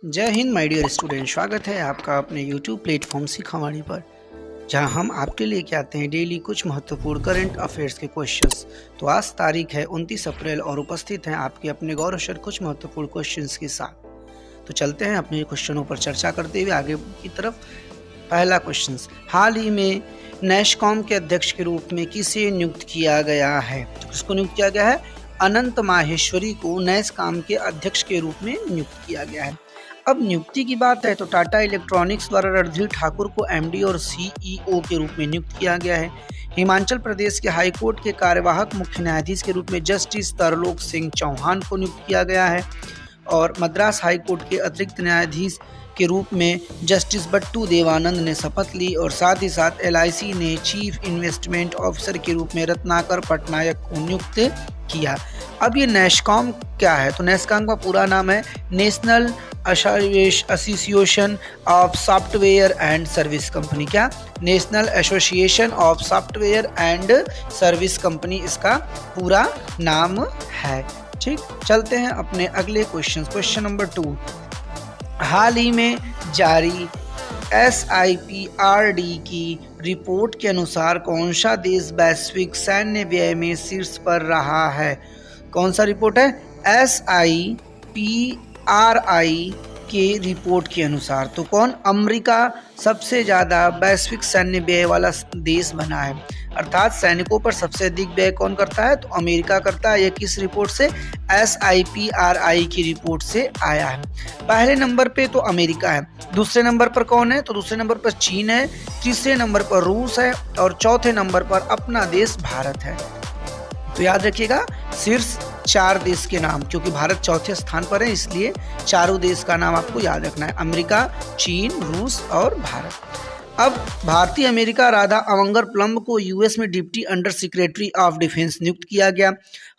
जय Hind my dear student. स्वागत है आपका अपने YouTube प्लेटफॉर्म सीखावाणी पर, जहां हम आपके लिए क्या आते हैं डेली कुछ महत्वपूर्ण करंट अफेयर्स के क्वेश्चंस। तो आज तारीख है 29 अप्रैल और उपस्थित हैं आपके अपने गौरवशाली कुछ महत्वपूर्ण क्वेश्चंस के साथ। तो चलते हैं अपने क्वेश्चनों पर चर्चा करते हुए आगे की तरफ। पहला क्वेश्चन, हाल ही में नैशकॉम के अध्यक्ष के रूप में किसे नियुक्त किया गया है? तो किसको नियुक्त किया गया है? अनंत माहेश्वरी को नैशकॉम के अध्यक्ष के रूप में नियुक्त किया गया है। अब नियुक्ति की बात है तो टाटा इलेक्ट्रॉनिक्स द्वारा रणधीर ठाकुर को एमडी और सीईओ के रूप में नियुक्त किया गया है। हिमाचल प्रदेश के हाईकोर्ट के कार्यवाहक मुख्य न्यायाधीश के रूप में जस्टिस तरलोक सिंह चौहान को नियुक्त किया गया है और मद्रास हाईकोर्ट के अतिरिक्त न्यायाधीश के रूप में जस्टिस बट्टू देवानंद ने शपथ ली और साथ ही साथ एलआईसी ने चीफ इन्वेस्टमेंट ऑफिसर के रूप में रत्नाकर पटनायक को नियुक्त किया। अब ये नैशकॉम क्या है? तो नैशकॉम का पूरा नाम है national association of software and service company. क्या? National association of software and service company इसका पूरा नाम है। ठीक, चलते हैं अपने अगले क्वेश्चन नंबर 2। हाल ही में जारी SIPRD की रिपोर्ट के अनुसार कौन सा देश वैश्विक सैन्य व्यय में शीर्ष पर रहा है? कौन सा रिपोर्ट है? SIPRI के रिपोर्ट के अनुसार तो कौन? अमेरिका सबसे ज़्यादा वैश्विक सैन्य व्यय वाला देश बना है, अर्थात सैनिकों पर सबसे अधिक व्यय कौन करता है? तो अमेरिका करता है। ये किस रिपोर्ट से? SIPRI की रिपोर्ट से आया है। पहले नंबर पे तो अमेरिका है, दूसरे नंबर पर कौन है? तो दूसरे नंबर पर चीन है, तीसरे नंबर पर रूस है और चौथे नंबर पर अपना देश भारत है। तो याद रखिएगा शीर्ष 4 देश के नाम, क्योंकि भारत चौथे स्थान पर है इसलिए चारों देश का नाम आपको याद रखना है, अमेरिका, चीन, रूस और भारत। अब भारतीय अमेरिका राधा अवंगर प्लम्ब को यूएस में deputy under secretary of defence नियुक्त किया गया।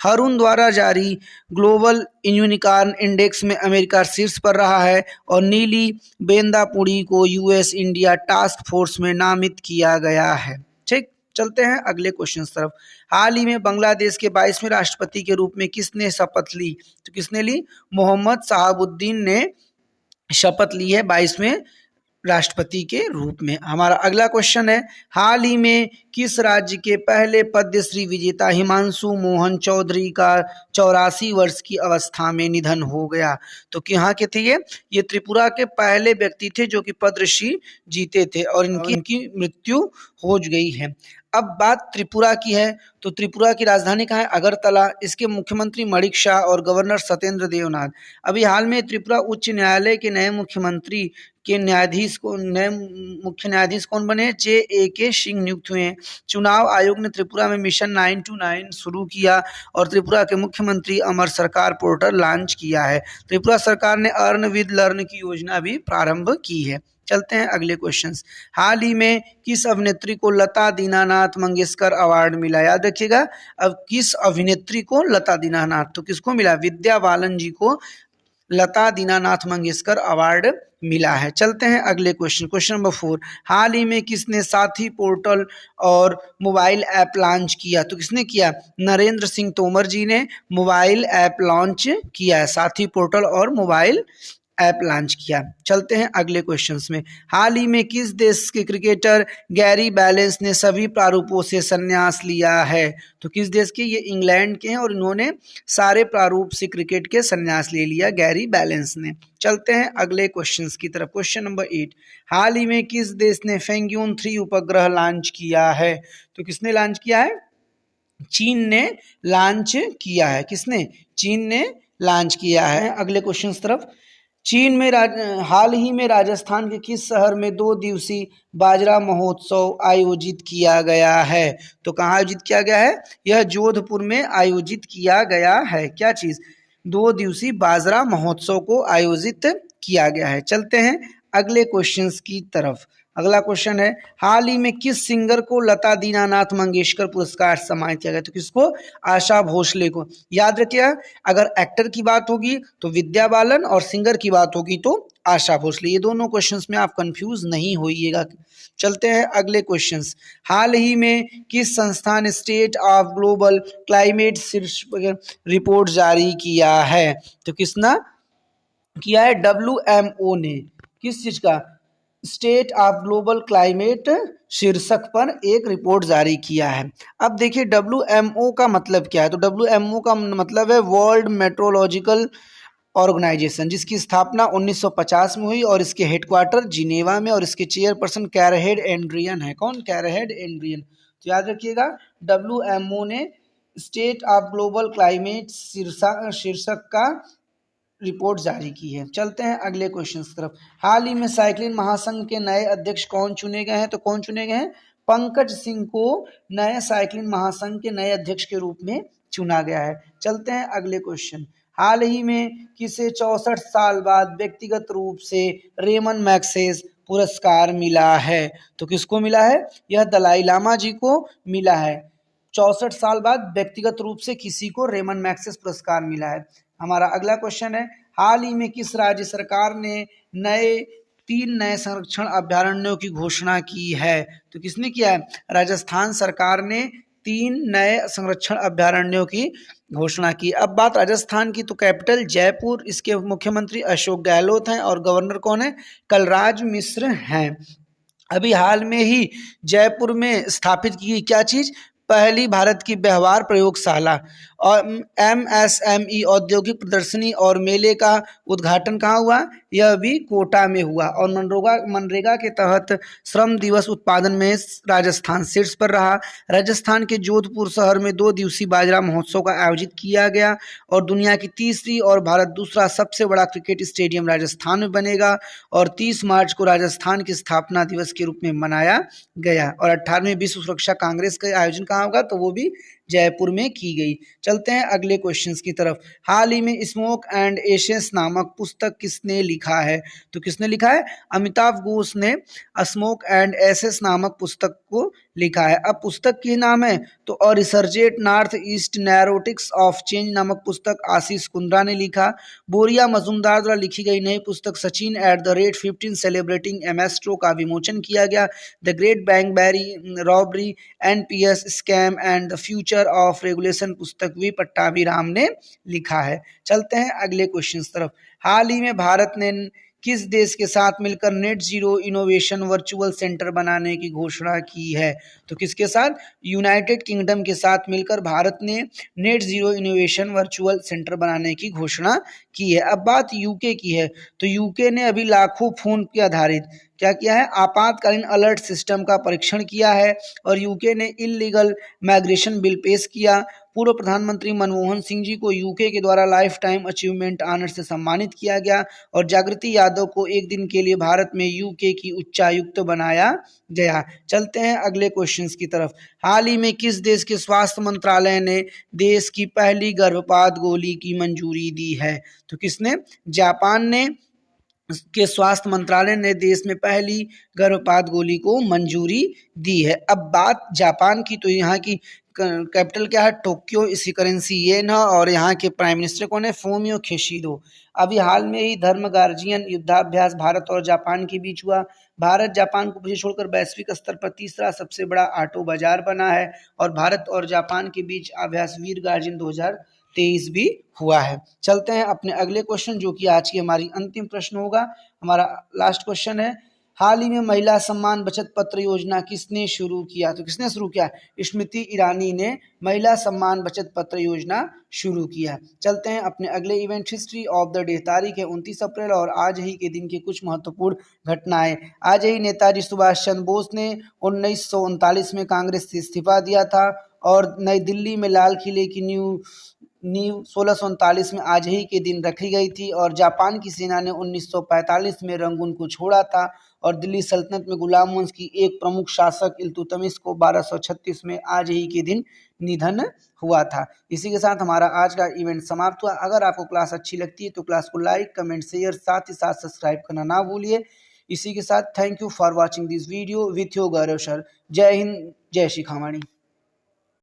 हरून द्वारा जारी ग्लोबल यूनिकॉर्न इंडेक्स में अमेरिका शीर्ष पर रहा है और नीली बेंदापुड़ी को यूएस इंडिया टास्क फोर्स में नामित किया गया है। ठीक, चलते हैं अगले क्वेश्चन तरफ। हाल ही में बांग्लादेश के 22वें राष्ट्रपति के रूप में किसने शपथ ली? तो किसने ली? मोहम्मद शहाबुद्दीन ने शपथ ली है 22वें राष्ट्रपति के रूप में। हमारा अगला क्वेश्चन है, हाल ही में किस राज्य के पहले पद्मश्री विजेता हिमांशु मोहन चौधरी का 84 वर्ष की अवस्था में निधन हो गया? तो यहाँ के थे ये त्रिपुरा के पहले व्यक्ति थे जो कि पद्मश्री जीते थे और इनकी मृत्यु हो गई है। अब बात त्रिपुरा की है तो त्रिपुरा की राजधानी कहाँ है? अगरतला। इसके मुख्यमंत्री मणिक शाह और गवर्नर सत्येंद्र देवनाथ। अभी हाल में त्रिपुरा उच्च न्यायालय के नए मुख्यमंत्री के नए मुख्य न्यायाधीश कौन बने? JAK सिंह नियुक्त हुए हैं। चुनाव आयोग ने त्रिपुरा में मिशन 929 शुरू किया और त्रिपुरा के मुख्यमंत्री अमर सरकार पोर्टल लॉन्च किया है। त्रिपुरा सरकार ने अर्न विद लर्न की योजना भी प्रारंभ की है। चलते हैं अगले क्वेश्चंस। हाल ही में किस अभिनेत्री को लता दीनानाथ मंगेशकर अवार्ड मिला? याद रखिएगा, अब किस अभिनेत्री को लता दीनानाथ, तो किसको मिला? विद्या बालन जी को लता दीनानाथ मंगेशकर अवार्ड मिला है। चलते हैं अगले क्वेश्चन नंबर 4। हाल ही में किसने साथी पोर्टल और मोबाइल ऐप लॉन्च किया? तो किसने किया? नरेंद्र सिंह तोमर जी ने मोबाइल ऐप लॉन्च किया है, साथी पोर्टल और मोबाइल ऐप लॉन्च किया। चलते हैं अगले क्वेश्चंस में। हाल ही में किस देश के क्रिकेटर गैरी बैलेंस ने सभी प्रारूपों से संन्यास लिया है? तो किस देश के? ये इंग्लैंड के हैं और इन्होंने सारे प्रारूप से क्रिकेट के संन्यास ले लिया गैरी बैलेंस ने। चलते हैं अगले क्वेश्चंस की तरफ। Question number 8। हाल ही में किस देश ने फेंगयून 3 उपग्रह लॉन्च किया है? तो किसने लॉन्च किया है? चीन ने लॉन्च किया है। किसने? चीन ने लॉन्च किया है। अगले क्वेश्चन तरफ। चीन में हाल ही में राजस्थान के किस शहर में 2 दिवसीय बाजरा महोत्सव आयोजित किया गया है? तो कहाँ आयोजित किया गया है? यह जोधपुर में आयोजित किया गया है। क्या चीज? 2 दिवसीय बाजरा महोत्सव को आयोजित किया गया है। चलते हैं अगले क्वेश्चंस की तरफ। अगला क्वेश्चन है, हाल ही में किस सिंगर को लता दीनानाथ मंगेशकर पुरस्कार सम्मानित किया गया? तो किसको? आशा भोसले को। याद रखिएगा, अगर एक्टर की बात होगी तो विद्या बालन और सिंगर की बात होगी तो आशा भोसले। ये दोनों क्वेश्चंस में आप कंफ्यूज नहीं होइएगा। चलते हैं अगले क्वेश्चंस। हाल ही में किस संस्था ने state of global climate report जारी किया है? तो किसना? किया है WMO ने, किस चीज का, स्टेट ऑफ ग्लोबल क्लाइमेट शीर्षक पर एक रिपोर्ट जारी किया है। अब देखिए WMO का मतलब क्या है, तो WMO का मतलब है वर्ल्ड मेट्रोलॉजिकल ऑर्गेनाइजेशन, जिसकी स्थापना 1950 में हुई और इसके हेडक्वार्टर जिनेवा में और इसके चेयरपर्सन कैरहेड एंड्रियन है। कौन, कैरहेड एंड्रियन। तो याद रखिएगा WMO ने स्टेट ऑफ ग्लोबल क्लाइमेट शीर्षक का रिपोर्ट जारी की है। चलते हैं अगले क्वेश्चन की तरफ। हाल ही में साइक्लिंग महासंघ के नए अध्यक्ष कौन चुने गए हैं, तो कौन चुने गए हैं, पंकज सिंह को नए साइक्लिंग महासंघ के नए अध्यक्ष के रूप में चुना गया है। चलते हैं अगले क्वेश्चन। हाल ही में किसे 64 साल बाद व्यक्तिगत रूप से रेमन मैग्सेस पुरस्कार मिला है, तो किसको मिला है, यह दलाई लामा जी को मिला है। 64 साल बाद व्यक्तिगत रूप से किसी को रेमन मैग्सेस पुरस्कार मिला है। हमारा अगला क्वेश्चन है, हाल ही में किस राज्य सरकार ने 3 नए संरक्षण अभयारण्यों की घोषणा की है, तो किसने किया है, राजस्थान सरकार ने 3 नए संरक्षण अभयारण्यों की घोषणा की। अब बात राजस्थान की, तो कैपिटल जयपुर, इसके मुख्यमंत्री अशोक गहलोत हैं और गवर्नर कौन है, कलराज मिश्र हैं। अभी हाल में ही जयपुर में स्थापित की गई क्या चीज, पहली भारत की व्यवहार प्रयोगशाला, और MSME औद्योगिक प्रदर्शनी और मेले का उद्घाटन कहाँ हुआ, यह भी कोटा में हुआ। और मनरेगा के तहत श्रम दिवस उत्पादन में राजस्थान शीर्ष पर रहा। राजस्थान के जोधपुर शहर में 2 दिवसीय बाजरा महोत्सव का आयोजित किया गया और दुनिया की तीसरी और भारत दूसरा सबसे बड़ा क्रिकेट स्टेडियम राजस्थान में बनेगा और 30 मार्च को राजस्थान की स्थापना दिवस के रूप में मनाया गया। और 18वें विश्व सुरक्षा कांग्रेस का आयोजन कहाँ होगा, तो वो भी जयपुर में की गई। चलते हैं अगले क्वेश्चंस की तरफ। हाल ही में स्मोक एंड एशेस नामक पुस्तक किसने लिखा है, तो किसने लिखा है, अमिताभ घोष ने स्मोक एंड एशेस नामक पुस्तक को लिखा है। अब पुस्तक की नाम है तो और रिसर्चेट नॉर्थ ईस्ट नैरोटिक्स ऑफ चेंज नामक पुस्तक आशीष कुंद्रा ने लिखा। बोरिया मजूमदार द्वारा लिखी गई नई पुस्तक सचिन @15 सेलिब्रेटिंग एमेस्ट्रो का विमोचन किया गया। The great bank robbery, NPS scam and the future of regulation पुस्तक वी पट्टाभिराम ने लिखा है। चलते हैं अगले क्वेश्चन की तरफ। हाल ही में भारत ने किस देश के साथ मिलकर net zero innovation virtual centre बनाने की घोषणा की है, तो किसके साथ, यूनाइटेड किंगडम के साथ मिलकर भारत ने net zero innovation virtual centre बनाने की घोषणा की है। अब बात यूके की है, तो यूके ने अभी लाखों फोन के आधारित क्या किया है, आपातकालीन अलर्ट सिस्टम का परीक्षण किया है और यूके ने इलीगल माइग्रेशन बिल पेश किया। पूर्व प्रधानमंत्री मनमोहन सिंह जी को यूके के द्वारा लाइफ टाइम अचीवमेंट ऑनर से सम्मानित किया गया और जागृति यादव को एक दिन के लिए भारत में यूके की उच्चायुक्त बनाया गया। चलते हैं अगले क्वेश्चंस की तरफ। हाल ही में किस देश के स्वास्थ्य मंत्रालय ने देश की पहली गर्भपात गोली की मंजूरी दी है, तो किसने, जापान ने के स्वास्थ्य मंत्रालय ने देश में पहली गर्भपात गोली को मंजूरी दी है। अब बात जापान की, तो यहाँ की कैपिटल क्या है, टोक्यो, इसकी करेंसी येन है और यहाँ के प्राइम मिनिस्टर कौन है, फूमियो किशिडो। अभी हाल में ही धर्म गार्जियन युद्धाभ्यास भारत और जापान के बीच हुआ। भारत जापान को पीछे छोड़कर वैश्विक स्तर पर तीसरा सबसे बड़ा ऑटो बाजार बना है और भारत और जापान के बीच अभ्यास वीर गार्जियन 2023 भी हुआ है। चलते हैं अपने अगले क्वेश्चन, जो कि आज की हमारी अंतिम प्रश्न होगा। हमारा लास्ट क्वेश्चन है, हाल ही में महिला सम्मान बचत पत्र योजना किसने शुरू किया, तो किसने शुरू किया, स्मृति ईरानी ने महिला सम्मान बचत पत्र योजना शुरू किया। चलते हैं अपने अगले event, history of the day. तारीख है 29 अप्रैल और आज ही के दिन की कुछ महत्वपूर्ण घटनाएं। आज ही नेताजी सुभाष चंद्र बोस ने 1939 में कांग्रेस से इस्तीफा दिया था और नई दिल्ली में लाल किले की नींव 1639 में आज ही के दिन रखी गई थी और जापान की सेना ने 1945 में रंगून को छोड़ा था और दिल्ली सल्तनत में गुलाम वंश की एक प्रमुख शासक इल्तुतमिश को 1236 में आज ही के दिन निधन हुआ था। इसी के साथ हमारा आज का इवेंट समाप्त हुआ। अगर आपको क्लास अच्छी लगती है तो क्लास को लाइक, कमेंट, शेयर, साथ ही साथ सब्सक्राइब करना ना भूलिए। इसी के साथ thank you for watching this video with your Gaurav sir. जय हिंद, जय श्री खामाणी।